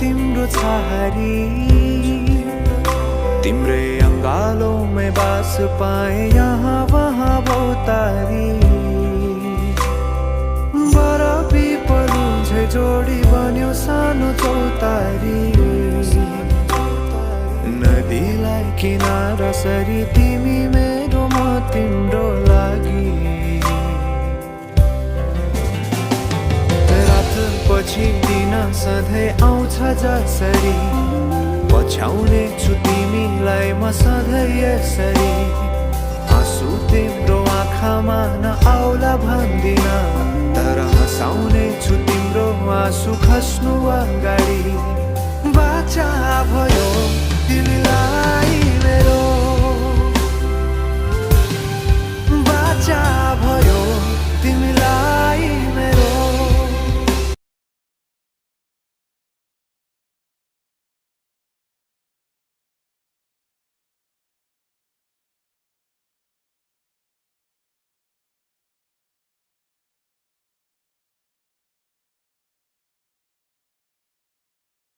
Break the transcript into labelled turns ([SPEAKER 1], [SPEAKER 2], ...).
[SPEAKER 1] तिम्रो छहारी तिम्रै अंगालों बास पाए यहाँ वहाँ बहुतारी बरफी पलुझै जोडी बन्यो सानो चौतारी नदीलाई किनारा सरी तिमी मेरो म तिम्रो लागि रात पछि दिन सधैँ आउँछ जसरी पछ्याउने छु तिमीलाई म सधैँ यसरी आँसु तिम्रो आँखामा नआउला भन्दिन तर हँसाउने छु तिम्रो आँसु खस्नु अगाडि बाचा भयो तिमीलाई मेरो